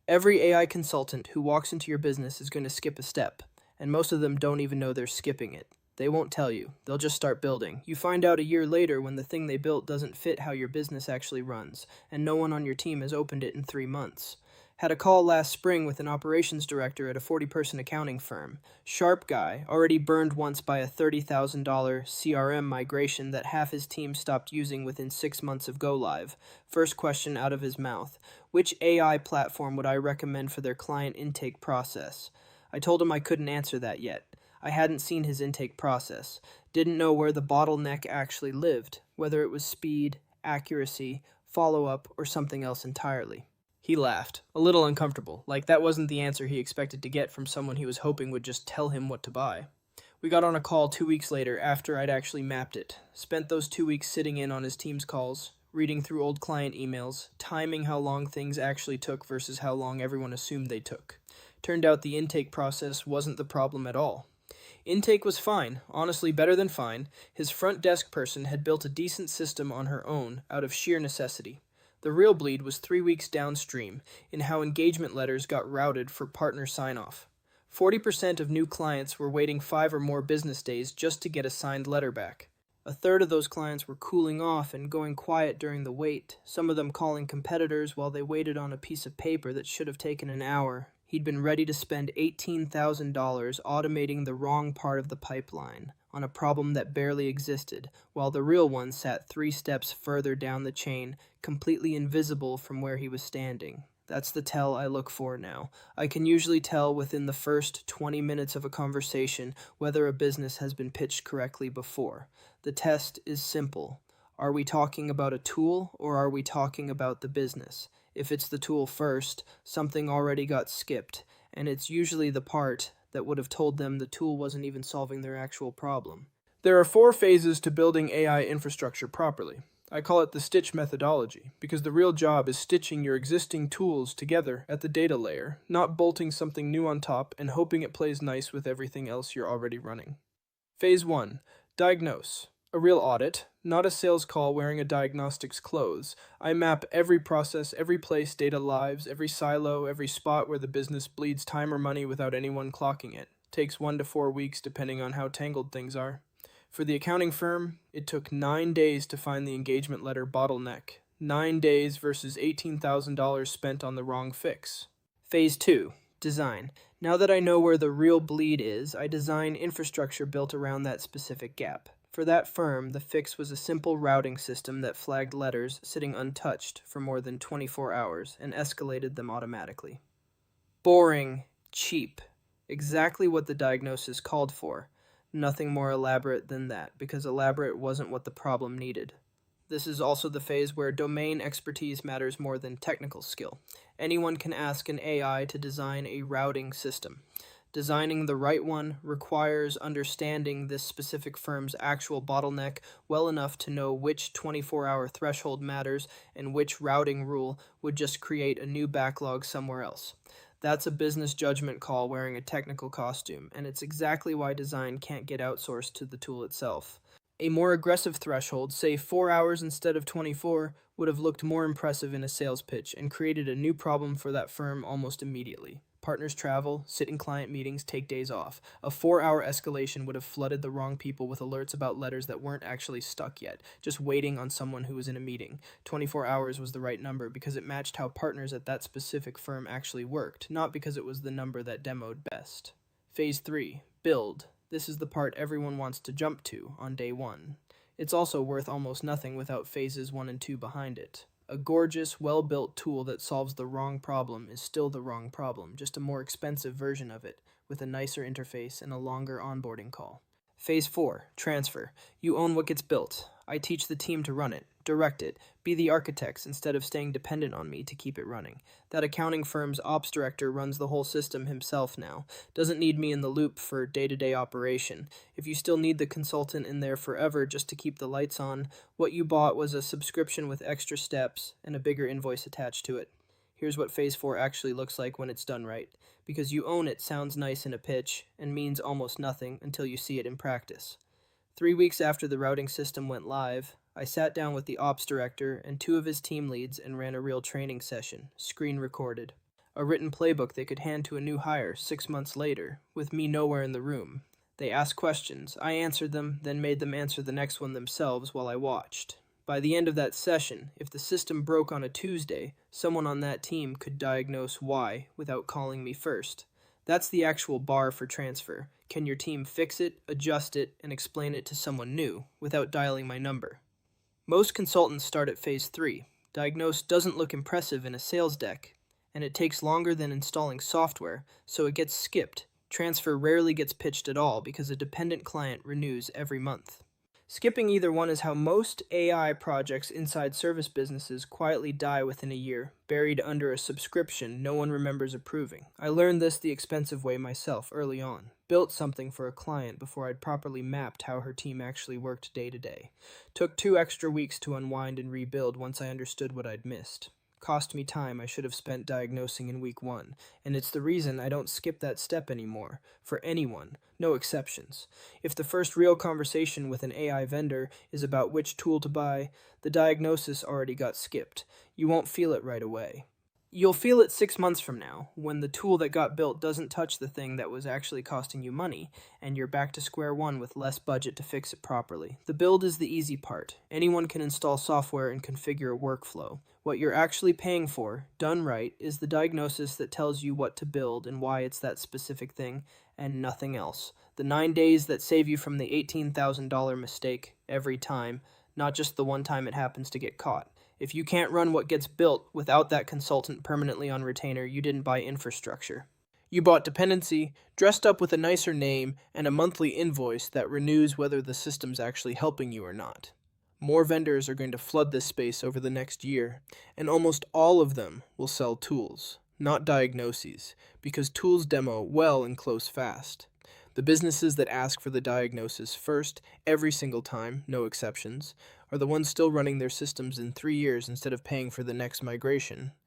Every AI consultant who walks into your business is going to skip a step, and most of them don't even know they're skipping it. They won't tell you. They'll just start building. You find out a year later when the thing they built doesn't fit how your business actually runs, and no one on your team has opened it in 3 months. Had a call last spring with an operations director at a 40-person accounting firm. Sharp guy, already burned once by a $30,000 CRM migration that half his team stopped using within 6 months of go live. First question out of his mouth: which AI platform would I recommend for their client intake process? I told him I couldn't answer that yet. I hadn't seen his intake process. Didn't know where the bottleneck actually lived, whether it was speed, accuracy, follow-up, or something else entirely. He laughed, a little uncomfortable, like that wasn't the answer he expected to get from someone he was hoping would just tell him what to buy. We got on a call 2 weeks later after I'd actually mapped it. Spent those 2 weeks sitting in on his team's calls, reading through old client emails, timing how long things actually took versus how long everyone assumed they took. Turned out the intake process wasn't the problem at all. Intake was fine, honestly better than fine. His front desk person had built a decent system on her own out of sheer necessity. The real bleed was 3 weeks downstream in how engagement letters got routed for partner sign-off. 40% of new clients were waiting 5 or more business days just to get a signed letter back. A third of those clients were cooling off and going quiet during the wait, some of them calling competitors while they waited on a piece of paper that should have taken an hour. He'd been ready to spend $18,000 automating the wrong part of the pipeline on a problem that barely existed, while the real one sat 3 steps further down the chain, completely invisible from where he was standing. That's the tell I look for now. I can usually tell within the first 20 minutes of a conversation whether a business has been pitched correctly before. The test is simple. Are we talking about a tool or are we talking about the business? If it's the tool first, something already got skipped, and it's usually the part that would have told them the tool wasn't even solving their actual problem. There are 4 phases to building AI infrastructure properly. I call it the stitch methodology, because the real job is stitching your existing tools together at the data layer, not bolting something new on top and hoping it plays nice with everything else you're already running. Phase 1. Diagnose. A real audit, not a sales call wearing a diagnostics clothes. I map every process, every place data lives, every silo, every spot where the business bleeds time or money without anyone clocking it. Takes 1 to 4 weeks depending on how tangled things are. For the accounting firm, it took 9 days to find the engagement letter bottleneck. 9 days versus $18,000 spent on the wrong fix. Phase 2. Design. Now that I know where the real bleed is, I design infrastructure built around that specific gap. For that firm, the fix was a simple routing system that flagged letters sitting untouched for more than 24 hours and escalated them automatically. Boring. Cheap. Exactly what the diagnosis called for. Nothing more elaborate than that, because elaborate wasn't what the problem needed. This is also the phase where domain expertise matters more than technical skill. Anyone can ask an AI to design a routing system. Designing the right one requires understanding this specific firm's actual bottleneck well enough to know which 24-hour threshold matters and which routing rule would just create a new backlog somewhere else. That's a business judgment call wearing a technical costume, and it's exactly why design can't get outsourced to the tool itself. A more aggressive threshold, say 4 hours instead of 24, would have looked more impressive in a sales pitch and created a new problem for that firm almost immediately. Partners travel, sit in client meetings, take days off. A 4-hour escalation would have flooded the wrong people with alerts about letters that weren't actually stuck yet, just waiting on someone who was in a meeting. 24 hours was the right number because it matched how partners at that specific firm actually worked, not because it was the number that demoed best. Phase 3. Build. This is the part everyone wants to jump to on day 1. It's also worth almost nothing without phases 1 and 2 behind it. A gorgeous, well-built tool that solves the wrong problem is still the wrong problem, just a more expensive version of it, with a nicer interface and a longer onboarding call. Phase 4. Transfer. You own what gets built. I teach the team to run it, direct it, be the architects instead of staying dependent on me to keep it running. That accounting firm's ops director runs the whole system himself now. Doesn't need me in the loop for day-to-day operation. If you still need the consultant in there forever just to keep the lights on, what you bought was a subscription with extra steps and a bigger invoice attached to it. Here's what Phase 4 actually looks like when it's done right. Because you own it sounds nice in a pitch and means almost nothing until you see it in practice. 3 weeks after the routing system went live, I sat down with the ops director and 2 of his team leads and ran a real training session, screen recorded. A written playbook they could hand to a new hire 6 months later, with me nowhere in the room. They asked questions, I answered them, then made them answer the next one themselves while I watched. By the end of that session, if the system broke on a Tuesday, someone on that team could diagnose why without calling me first. That's the actual bar for transfer. Can your team fix it, adjust it, and explain it to someone new without dialing my number? Most consultants start at phase 3. Diagnose doesn't look impressive in a sales deck, and it takes longer than installing software, so it gets skipped. Transfer rarely gets pitched at all because a dependent client renews every month. Skipping either one is how most AI projects inside service businesses quietly die within a year, buried under a subscription no one remembers approving. I learned this the expensive way myself early on. Built something for a client before I'd properly mapped how her team actually worked day to day. Took 2 extra weeks to unwind and rebuild once I understood what I'd missed. Cost me time I should have spent diagnosing in week 1, and it's the reason I don't skip that step anymore, for anyone, no exceptions. If the first real conversation with an AI vendor is about which tool to buy, the diagnosis already got skipped. You won't feel it right away. You'll feel it 6 months from now, when the tool that got built doesn't touch the thing that was actually costing you money, and you're back to square one with less budget to fix it properly. The build is the easy part. Anyone can install software and configure a workflow. What you're actually paying for, done right, is the diagnosis that tells you what to build and why it's that specific thing, and nothing else. The 9 days that save you from the $18,000 mistake every time, not just the one time it happens to get caught. If you can't run what gets built without that consultant permanently on retainer, you didn't buy infrastructure. You bought dependency, dressed up with a nicer name, and a monthly invoice that renews whether the system's actually helping you or not. More vendors are going to flood this space over the next year, and almost all of them will sell tools, not diagnoses, because tools demo well and close fast. The businesses that ask for the diagnosis first, every single time, no exceptions, are the ones still running their systems in 3 years instead of paying for the next migration.